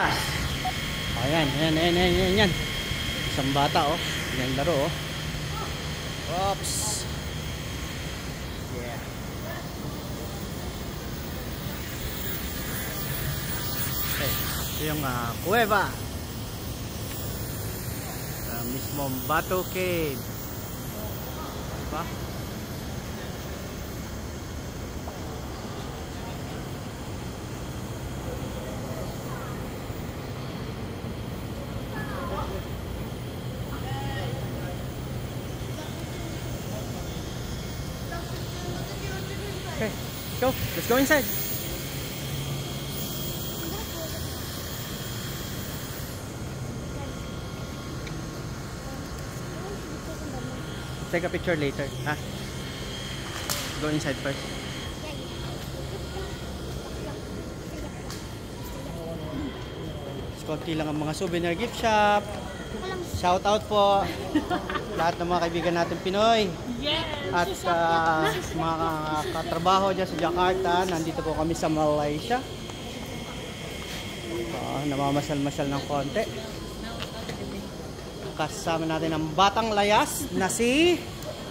Ayan, ayan. Isang bata, oh. Yan laro, oh. Oops. Yeah. Okay, ito yung kuweba. Mismong Bato Cave. Diba? Okay, go. Let's go inside. Take a picture later, ha? Go inside first. Konti lang ang mga souvenir gift shop. Shout out po lahat ng mga kaibigan natin Pinoy. At mga katrabaho dyan sa Jakarta. Nandito po kami sa Malaysia. Namamasal-masal ng konti. Kasama natin ang batang layas na si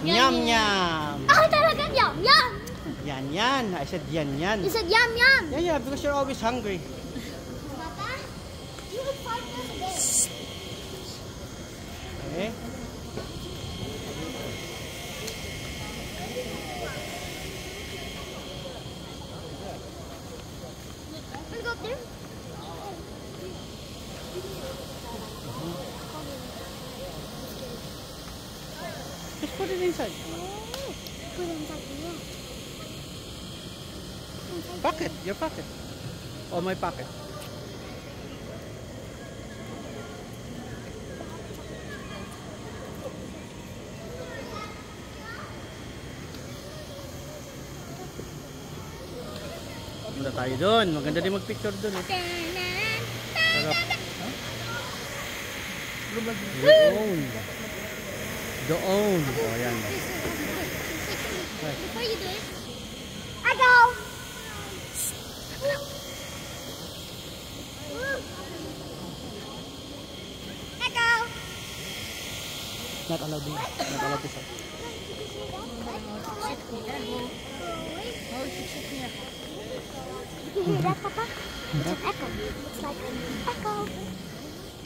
Nyam Nyam. Ako talaga Nyam Nyam. Yan. I said yan. You said Yam Yam. Yeah, because you're always hungry. Papa, you would find us Okay. Wanna go up there? Just put it inside. Put it inside here. Pocket, your pocket. Oh, my pocket. Punta tayo doon. Maganda din mag-picture doon. Sarap. Doon. Oh, yan. Before you do it, I go. I go. Not allowed to say. You hear that, Papa? It's an echo. It's like an echo.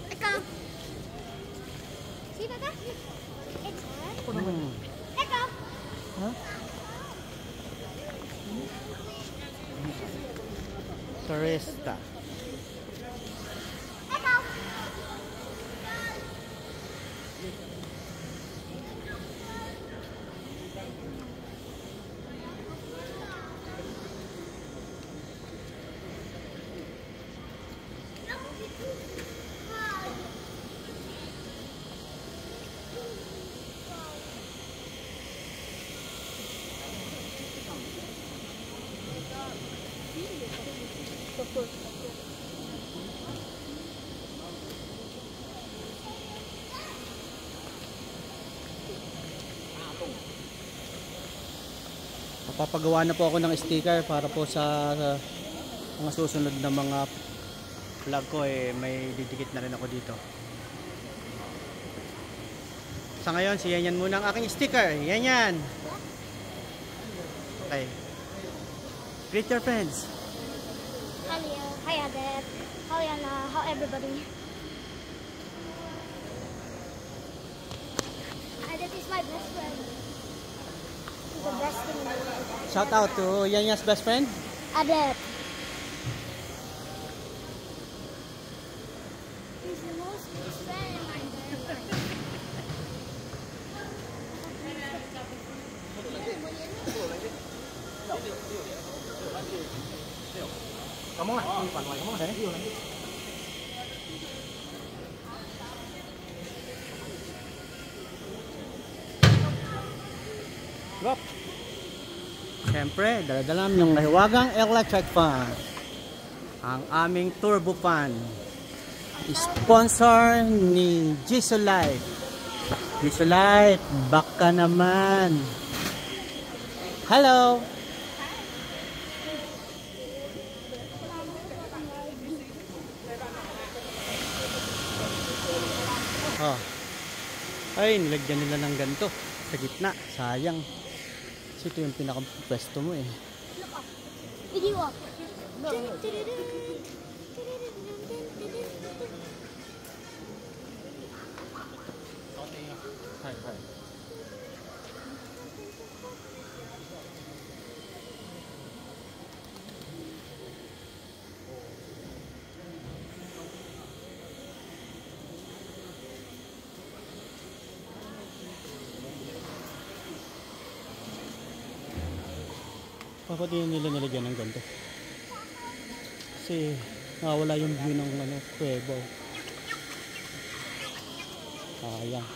Echo. See, Papa? It's an echo. Huh? Turista. Echo. Papagawa na po ako ng sticker para po sa mga susunod na mga vlog ko may didikit na rin ako dito. Sa ngayon, si Yan muna ang aking sticker. Yan. Okay. Greet your friends. Hello. Hi, Adet. How Yana? How everybody? Adet is my best friend. He's the best thing in the world. Shout out to Yanya's best friend. Adet. He's the most best friend in my life. Kamu nggak? Kamu nggak? Drop. Siyempre, dala-dala yung Mahiwagang electric fan. Ang aming turbo fan. Sponsor ni Jisoo Life. Jisoo Life, baka naman. Hello. Oh. Ay, nilagyan nila ng ganito sa gitna. Sayang. Kasi ito yung pinaka-pwesto mo eh. Video up. Bakit yun nila nilagyan ng ganito? Kasi nawawala yung view ng kuweba. Sayang.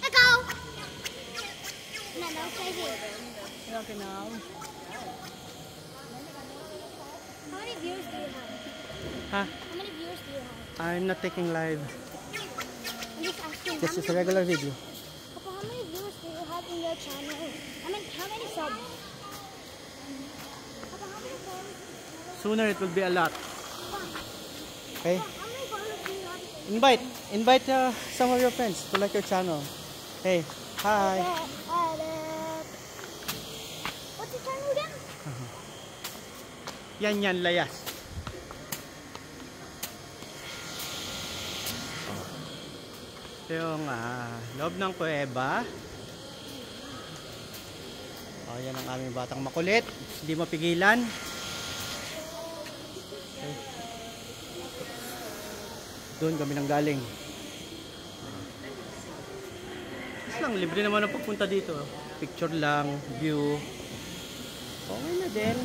Echo! No, stay here. Okay now. How many viewers do you have? Ha? How many viewers do you have? I'm not taking live. I'm just asking. This is a regular video. Papa, how many viewers do you have in your channel? How many subs? Papa, how many followers? Sooner it will be a lot. Okay? How many followers do you have? Invite some of your friends to like your channel. Hey, hi. What's your channel again? Yan Layas. Ito yung loob ng kuweba. Yan ang aming batang makulit. Hindi mapigilan. Okay. Doon kami nang galing. Lang, libre naman ang pagpunta dito. Picture lang, view. Okay na din.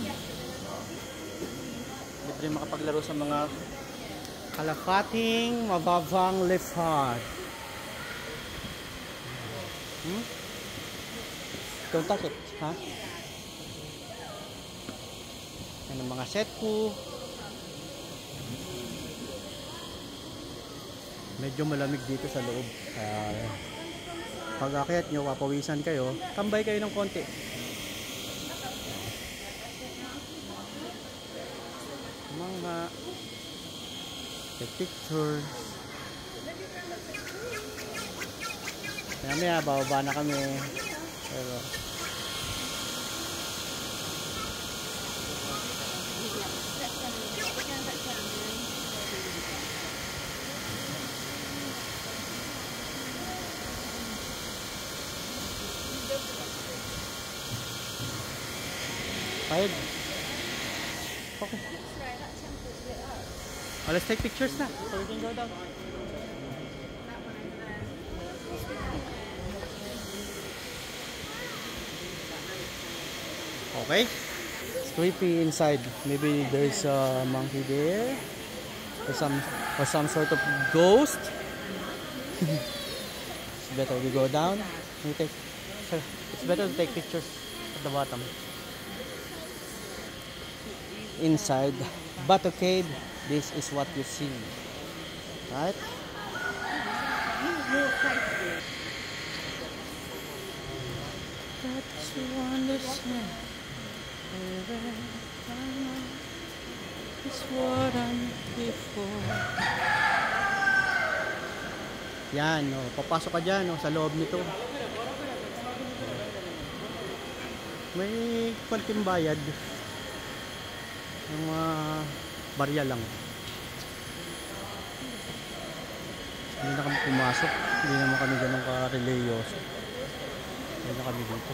Libre makapaglaro sa mga kalafating mababang lifard. Don't touch it, ha? Yan ang mga set ko. Medyo malamig dito sa loob. Pag akyat nyo, papawisan kayo, tambay kayo ng konti. Mga pictures. Mamaya, bababa na kami. Pero Fired. Okay. Well, let's take pictures na so we can go down. Okay. It's creepy inside. Maybe there's a monkey there or some sort of ghost. It's better we go down. It's better to take pictures at the bottom. Inside Bato Cave, this is what you see, right? That's understand. It's what I'm here for. Yan, papasok ka dyan sa loob nito. May konting bayad. Yung barya lang. Hindi na kami pumasok. Hindi naman kami ganun ka-religyoso. Hindi na kami dito.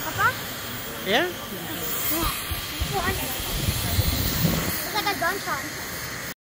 Papa? Yeah?